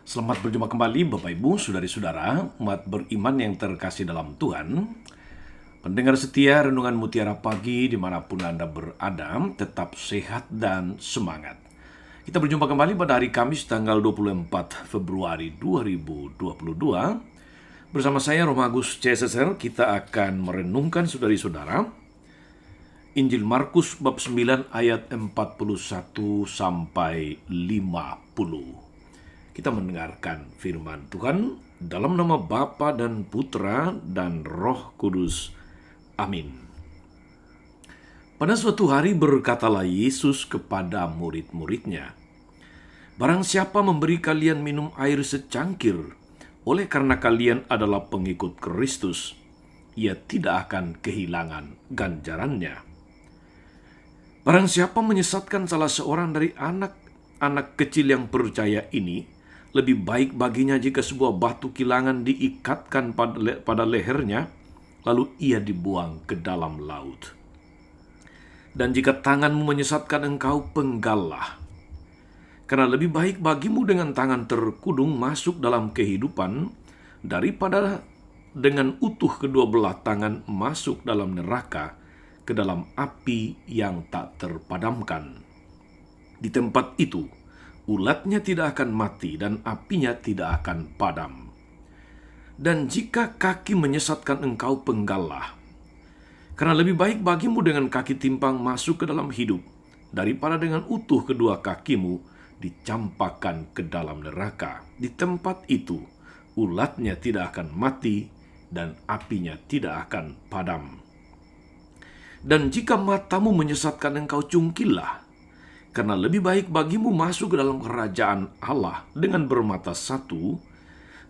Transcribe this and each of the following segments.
Selamat berjumpa kembali Bapak Ibu, Saudari-saudara, umat beriman yang terkasih dalam Tuhan. Pendengar setia Renungan Mutiara Pagi dimanapun Anda berada, tetap sehat dan semangat. Kita berjumpa kembali pada hari Kamis tanggal 24 Februari 2022. Bersama saya Romagus CSSR, kita akan merenungkan saudari-saudara Injil Markus bab 9 ayat 41 sampai 50. Kita mendengarkan firman Tuhan dalam nama Bapa dan Putra dan Roh Kudus. Amin. Pada suatu hari berkatalah Yesus kepada murid-muridnya, "Barang siapa memberi kalian minum air secangkir, oleh karena kalian adalah pengikut Kristus, ia tidak akan kehilangan ganjarannya. Barang siapa menyesatkan salah seorang dari anak-anak kecil yang percaya ini, lebih baik baginya jika sebuah batu kilangan diikatkan pada lehernya, lalu ia dibuang ke dalam laut. Dan jika tanganmu menyesatkan engkau, penggallah. Karena lebih baik bagimu dengan tangan terkudung masuk dalam kehidupan, daripada dengan utuh kedua belah tangan masuk dalam neraka, ke dalam api yang tak terpadamkan. Di tempat itu, ulatnya tidak akan mati dan apinya tidak akan padam. Dan jika kaki menyesatkan engkau, penggallah. Karena lebih baik bagimu dengan kaki timpang masuk ke dalam hidup, daripada dengan utuh kedua kakimu dicampakkan ke dalam neraka. Di tempat itu, ulatnya tidak akan mati dan apinya tidak akan padam. Dan jika matamu menyesatkan engkau, cungkillah. Karena lebih baik bagimu masuk ke dalam kerajaan Allah dengan bermata satu,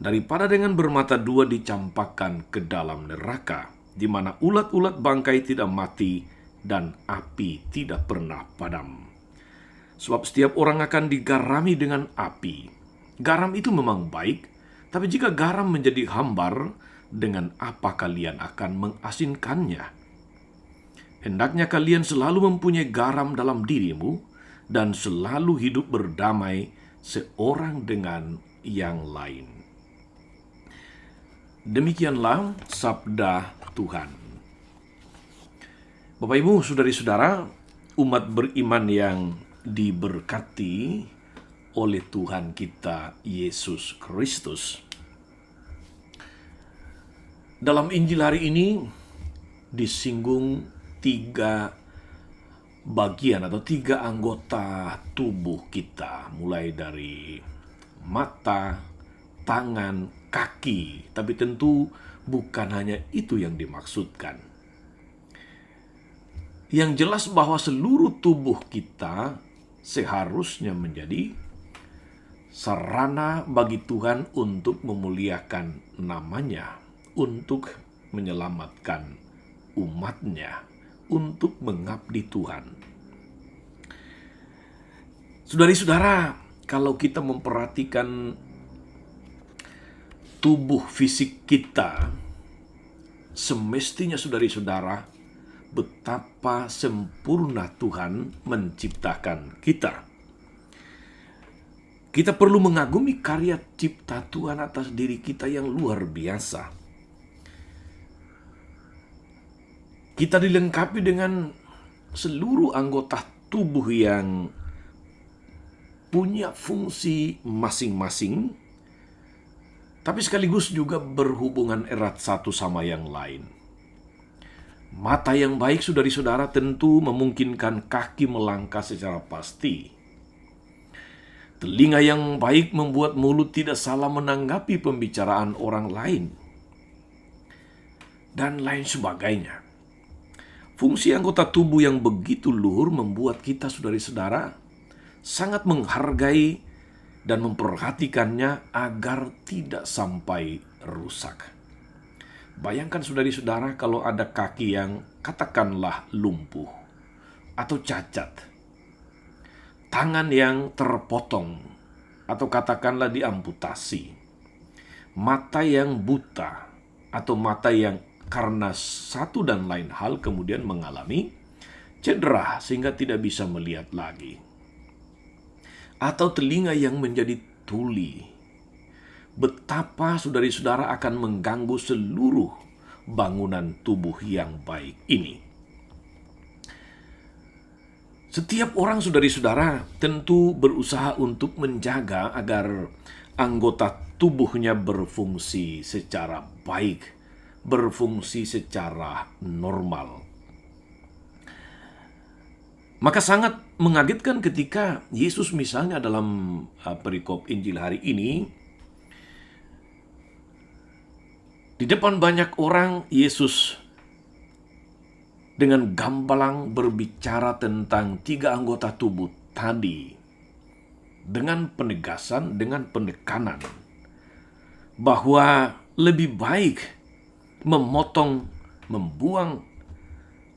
daripada dengan bermata dua dicampakkan ke dalam neraka, di mana ulat-ulat bangkai tidak mati dan api tidak pernah padam. Sebab setiap orang akan digarami dengan api. Garam itu memang baik, tapi jika garam menjadi hambar, dengan apa kalian akan mengasinkannya? Hendaknya kalian selalu mempunyai garam dalam dirimu, dan selalu hidup berdamai seorang dengan yang lain." Demikianlah sabda Tuhan. Bapak Ibu, saudari-saudara, umat beriman yang diberkati oleh Tuhan kita Yesus Kristus. Dalam Injil hari ini disinggung tiga bagian atau tiga anggota tubuh kita, mulai dari mata, tangan, kaki. Tapi tentu bukan hanya itu yang dimaksudkan. Yang jelas bahwa seluruh tubuh kita seharusnya menjadi sarana bagi Tuhan untuk memuliakan namanya, untuk menyelamatkan umatnya, untuk mengabdi Tuhan. Saudari-saudara, kalau kita memperhatikan tubuh fisik kita, semestinya saudari-saudara, betapa sempurna Tuhan menciptakan kita. Kita perlu mengagumi karya cipta Tuhan atas diri kita yang luar biasa. Kita dilengkapi dengan seluruh anggota tubuh yang punya fungsi masing-masing, tapi sekaligus juga berhubungan erat satu sama yang lain. Mata yang baik, saudari-saudara, tentu memungkinkan kaki melangkah secara pasti. Telinga yang baik membuat mulut tidak salah menanggapi pembicaraan orang lain, dan lain sebagainya. Fungsi anggota tubuh yang begitu luhur membuat kita, saudari-saudara, sangat menghargai dan memperhatikannya agar tidak sampai rusak. Bayangkan, saudari-saudara, kalau ada kaki yang katakanlah lumpuh atau cacat, tangan yang terpotong atau katakanlah diamputasi, mata yang buta atau mata yang karena satu dan lain hal kemudian mengalami cedera sehingga tidak bisa melihat lagi. Atau telinga yang menjadi tuli, betapa saudari-saudara akan mengganggu seluruh bangunan tubuh yang baik ini. Setiap orang saudari-saudara tentu berusaha untuk menjaga agar anggota tubuhnya berfungsi secara baik, berfungsi secara normal. Maka sangat mengagetkan ketika Yesus misalnya dalam perikop Injil hari ini, di depan banyak orang Yesus dengan gamblang berbicara tentang 3 anggota tubuh tadi dengan penegasan, dengan penekanan bahwa lebih baik membuang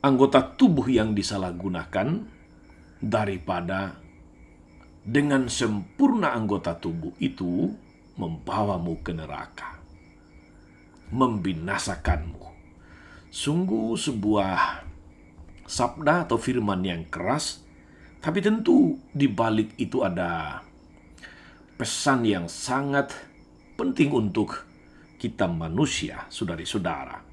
anggota tubuh yang disalahgunakan daripada dengan sempurna anggota tubuh itu membawamu ke neraka, membinasakanmu. Sungguh sebuah sabda atau firman yang keras, tapi tentu di balik itu ada pesan yang sangat penting untuk kita manusia, saudari-saudara.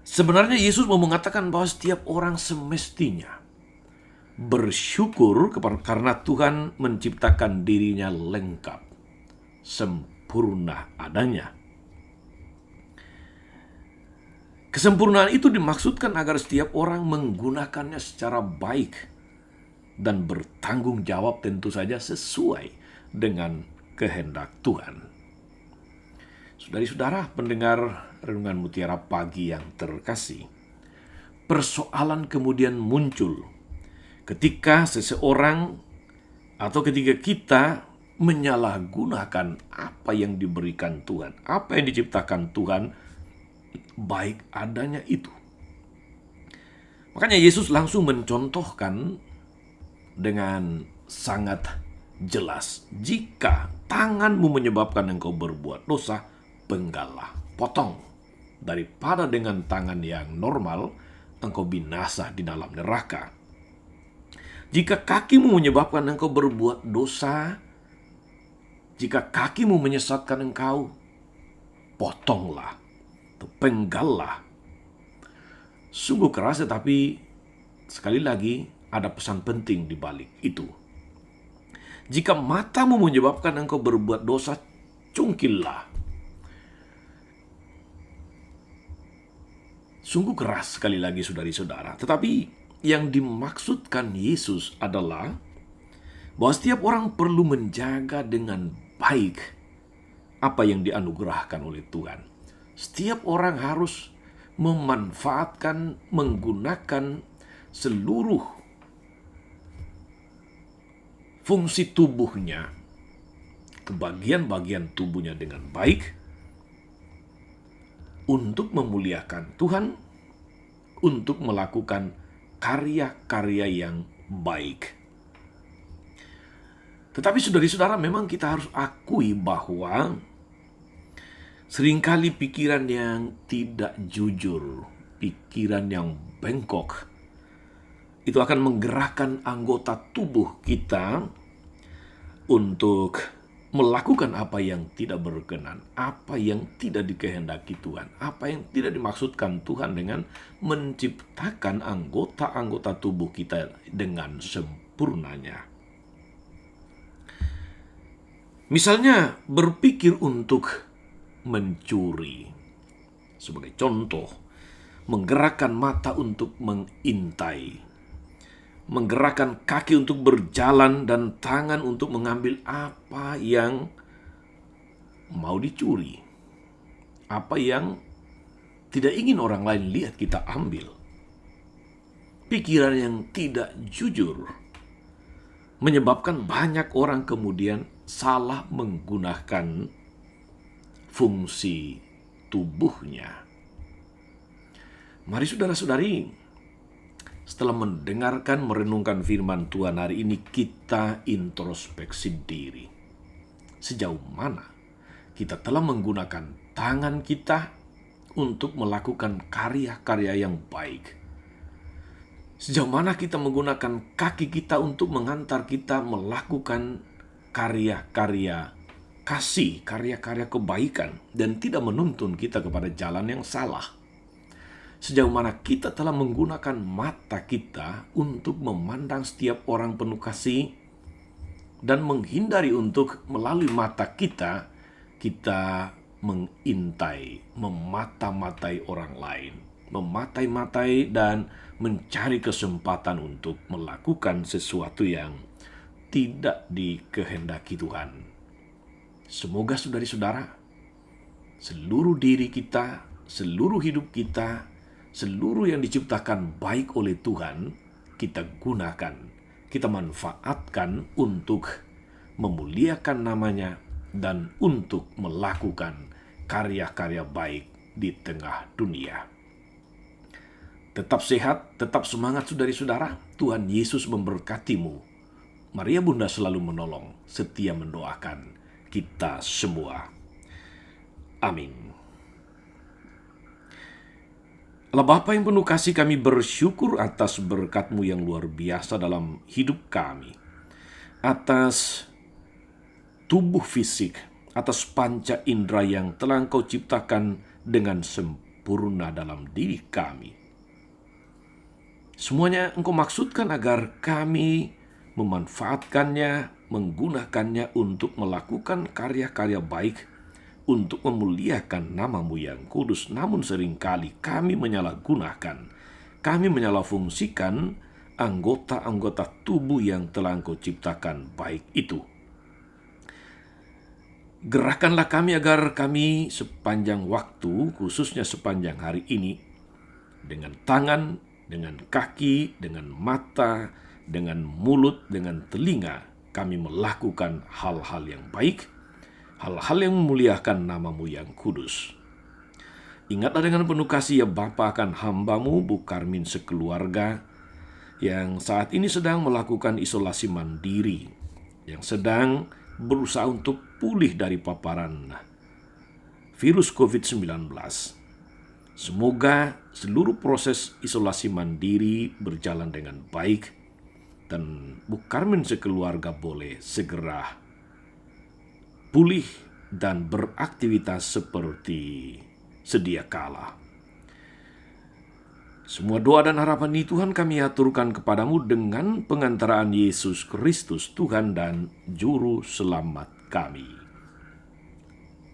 Sebenarnya Yesus mau mengatakan bahwa setiap orang semestinya bersyukur karena Tuhan menciptakan dirinya lengkap, sempurna adanya. Kesempurnaan itu dimaksudkan agar setiap orang menggunakannya secara baik dan bertanggung jawab tentu saja sesuai dengan kehendak Tuhan. Saudari-saudara pendengar Renungan Mutiara Pagi yang terkasih, persoalan kemudian muncul ketika seseorang atau ketika kita menyalahgunakan apa yang diberikan Tuhan, apa yang diciptakan Tuhan, baik adanya itu. Makanya Yesus langsung mencontohkan dengan sangat jelas, jika tanganmu menyebabkan engkau berbuat dosa, penggallah, potong. Daripada dengan tangan yang normal, engkau binasa di dalam neraka. Jika kakimu menyebabkan engkau berbuat dosa, jika kakimu menyesatkan engkau, potonglah, penggallah. Sungguh keras, tetapi sekali lagi ada pesan penting di balik itu. Jika matamu menyebabkan engkau berbuat dosa, cungkillah. Sungguh keras sekali lagi saudari-saudara. Tetapi yang dimaksudkan Yesus adalah bahwa setiap orang perlu menjaga dengan baik apa yang dianugerahkan oleh Tuhan. Setiap orang harus memanfaatkan, menggunakan seluruh fungsi tubuhnya, bagian-bagian tubuhnya dengan baik untuk memuliakan Tuhan, untuk melakukan karya-karya yang baik. Tetapi saudari-saudara, memang kita harus akui bahwa seringkali pikiran yang tidak jujur, pikiran yang bengkok, itu akan menggerakkan anggota tubuh kita untuk melakukan apa yang tidak berkenan, apa yang tidak dikehendaki Tuhan, apa yang tidak dimaksudkan Tuhan dengan menciptakan anggota-anggota tubuh kita dengan sempurnanya. Misalnya berpikir untuk mencuri. Sebagai contoh, menggerakkan mata untuk mengintai, menggerakkan kaki untuk berjalan dan tangan untuk mengambil apa yang mau dicuri, apa yang tidak ingin orang lain lihat kita ambil. Pikiran yang tidak jujur menyebabkan banyak orang kemudian salah menggunakan fungsi tubuhnya. Mari saudara-saudari, setelah mendengarkan, merenungkan firman Tuhan hari ini, kita introspeksi diri. Sejauh mana kita telah menggunakan tangan kita untuk melakukan karya-karya yang baik? Sejauh mana kita menggunakan kaki kita untuk mengantar kita melakukan karya-karya kasih, karya-karya kebaikan, dan tidak menuntun kita kepada jalan yang salah. Sejauh mana kita telah menggunakan mata kita untuk memandang setiap orang penuh kasih dan menghindari untuk melalui mata kita mengintai, memata-matai orang lain, mematai-matai dan mencari kesempatan untuk melakukan sesuatu yang tidak dikehendaki Tuhan. Semoga saudari-saudara, seluruh diri kita, seluruh hidup kita, seluruh yang diciptakan baik oleh Tuhan, kita gunakan, kita manfaatkan untuk memuliakan namanya dan untuk melakukan karya-karya baik di tengah dunia. Tetap sehat, tetap semangat saudari-saudara. Tuhan Yesus memberkatimu. Maria Bunda selalu menolong, setia mendoakan kita semua. Amin. Allah Bapa yang penuh kasih, kami bersyukur atas berkat-Mu yang luar biasa dalam hidup kami. Atas tubuh fisik, atas panca indera yang telah Engkau ciptakan dengan sempurna dalam diri kami. Semuanya Engkau maksudkan agar kami memanfaatkannya, menggunakannya untuk melakukan karya-karya baik, untuk memuliakan nama-Mu yang kudus. Namun seringkali kami menyalahgunakan, kami menyalahfungsikan anggota-anggota tubuh yang telah Engkau ciptakan baik itu. Gerakkanlah kami agar kami sepanjang waktu, khususnya sepanjang hari ini, dengan tangan, dengan kaki, dengan mata, dengan mulut, dengan telinga, kami melakukan hal-hal yang baik, hal-hal yang memuliakan nama-Mu yang kudus. Ingatlah dengan penuh kasih ya Bapa akan hamba-Mu Bu Karmin sekeluarga yang saat ini sedang melakukan isolasi mandiri, yang sedang berusaha untuk pulih dari paparan virus COVID-19. Semoga seluruh proses isolasi mandiri berjalan dengan baik dan Bu Karmin sekeluarga boleh segera pulih dan beraktivitas seperti sedia kala. Semua doa dan harapan ini Tuhan kami aturkan kepadamu dengan pengantaraan Yesus Kristus Tuhan dan Juru Selamat kami.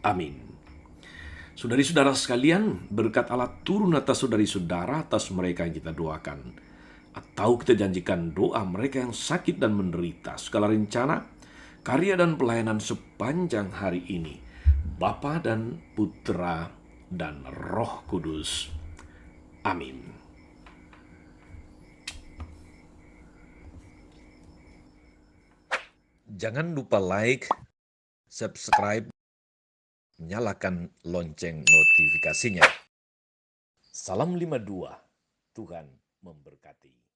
Amin. Saudari-saudara sekalian, berkat Allah turun atas saudari-saudara, atas mereka yang kita doakan, atau kita janjikan doa mereka yang sakit dan menderita, segala rencana, karya dan pelayanan sepanjang hari ini, Bapa dan Putra dan Roh Kudus. Amin. Jangan lupa like, subscribe, nyalakan lonceng notifikasinya. Salam 52, Tuhan memberkati.